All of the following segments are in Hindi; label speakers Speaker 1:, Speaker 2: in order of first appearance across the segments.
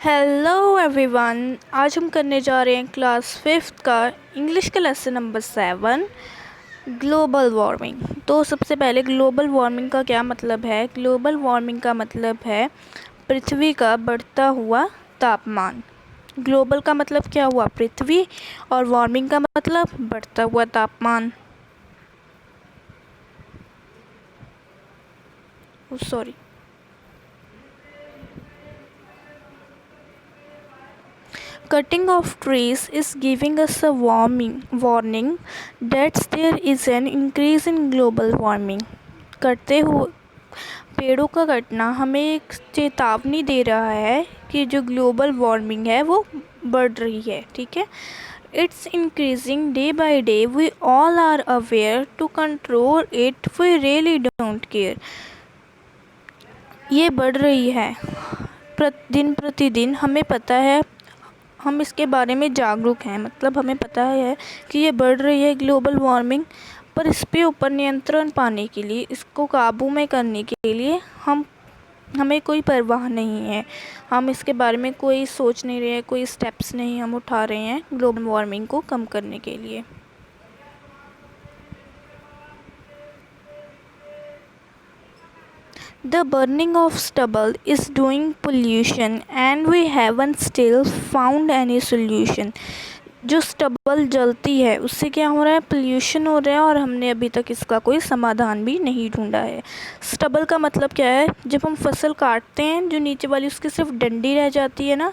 Speaker 1: Hello everyone. आज हम करने जा रहे हैं क्लास 5th का इंग्लिश का लेसन नंबर 7 ग्लोबल वार्मिंग। तो सबसे पहले ग्लोबल वार्मिंग का क्या मतलब है। ग्लोबल वार्मिंग का मतलब है पृथ्वी का बढ़ता हुआ तापमान। ग्लोबल का मतलब क्या हुआ, पृथ्वी, और वार्मिंग का मतलब बढ़ता हुआ तापमान। Sorry. Cutting of trees is giving us a warning that there is an increase in global warming. कटते हुए पेड़ों का कटना हमें एक चेतावनी दे रहा है कि जो ग्लोबल वार्मिंग है वो बढ़ रही है। ठीक है, it's increasing day by day, we all are aware to control it, we really don't care. ये बढ़ रही है दिन प्रतिदिन, हमें पता है, हम इसके बारे में जागरूक हैं, मतलब हमें पता है कि ये बढ़ रही है ग्लोबल वार्मिंग। पर इस पे ऊपर नियंत्रण पाने के लिए, इसको काबू में करने के लिए हमें कोई परवाह नहीं है। हम इसके बारे में कोई सोच नहीं रहे हैं, कोई स्टेप्स नहीं हम उठा रहे हैं ग्लोबल वार्मिंग को कम करने के लिए। The burning of stubble is doing pollution and we haven't still found any solution. जो स्टबल जलती है उससे क्या हो रहा है, पोल्यूशन हो रहा है, और हमने अभी तक इसका कोई समाधान भी नहीं ढूंढा है। स्टबल का मतलब क्या है, जब हम फसल काटते हैं जो नीचे वाली उसकी सिर्फ डंडी रह जाती है ना,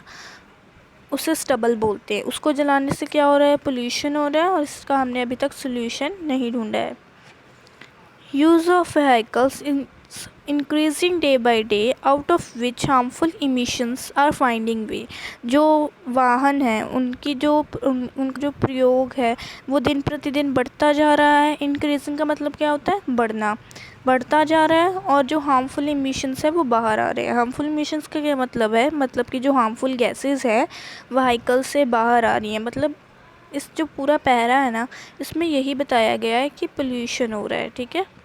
Speaker 1: उसे स्टबल बोलते हैं। उसको जलाने से क्या हो रहा है, पोल्यूशन हो रहा है, और इसका हमने अभी तक सोल्यूशन नहीं ढूंढा है। Use of vehicles increasing day by day, out of which harmful emissions are finding way. जो वाहन हैं उनका जो प्रयोग है वो दिन प्रतिदिन बढ़ता जा रहा है। इंक्रीजिंग का मतलब क्या होता है, बढ़ता जा रहा है, और जो हार्मफुल इमिशंस है वो बाहर आ रहे हैं। हार्मफुल इमिशंस का क्या मतलब है, मतलब कि जो हार्मफुल गैसेस है व्हीकल से बाहर आ रही हैं। मतलब इस जो पूरा पैरा है ना, इसमें यही बताया गया है कि पोल्यूशन हो रहा है। ठीक है।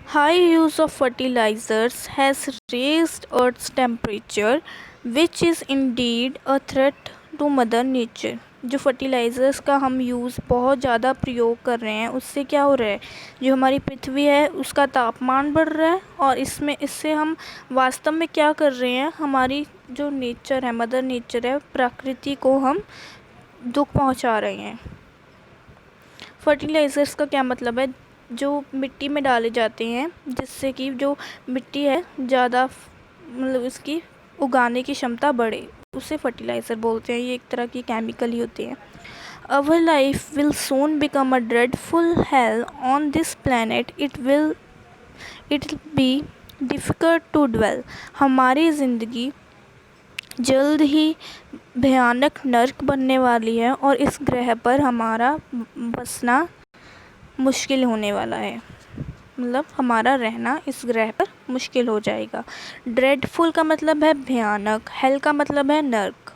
Speaker 1: High use of fertilizers has raised Earth's temperature, which is indeed a threat to Mother Nature. जो फर्टिलाइज़र्स का हम यूज़ बहुत ज़्यादा प्रयोग कर रहे हैं उससे क्या हो रहा है, जो हमारी पृथ्वी है उसका तापमान बढ़ रहा है, और इससे हम वास्तव में क्या कर रहे हैं, हमारी जो नेचर है, मदर नेचर है, प्रकृति को हम दुख पहुंचा रहे हैं। फर्टिलाइज़र्स का क्या मतलब है, जो मिट्टी में डाले जाते हैं जिससे कि जो मिट्टी है ज़्यादा मतलब इसकी उगाने की क्षमता बढ़े, उसे फर्टिलाइज़र बोलते हैं। ये एक तरह की केमिकल ही होते हैं। Our life will soon become a dreadful hell on this planet, it will be difficult to dwell. हमारी ज़िंदगी जल्द ही भयानक नर्क बनने वाली है, और इस ग्रह पर हमारा बसना मुश्किल होने वाला है, मतलब हमारा रहना इस ग्रह पर मुश्किल हो जाएगा। ड्रेडफुल का मतलब है भयानक, हेल का मतलब है नर्क।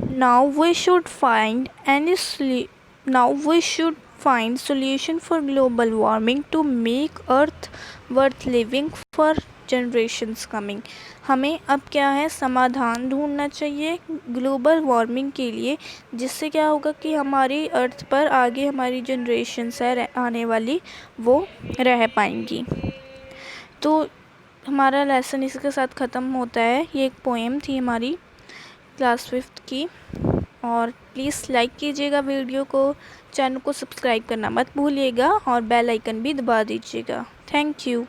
Speaker 1: Now we should find solution for global warming to make earth worth living for generations coming. हमें अब क्या है, समाधान ढूंढना चाहिए ग्लोबल वार्मिंग के लिए, जिससे क्या होगा कि हमारी अर्थ पर आगे हमारी जनरेशन्स है आने वाली वो रह पाएंगी। तो हमारा लेसन इसके साथ ख़त्म होता है। ये एक पोएम थी हमारी क्लास 5th की, और प्लीज़ लाइक कीजिएगा वीडियो को, चैनल को सब्सक्राइब करना मत भूलिएगा, और बेल आइकन भी दबा दीजिएगा। Thank you.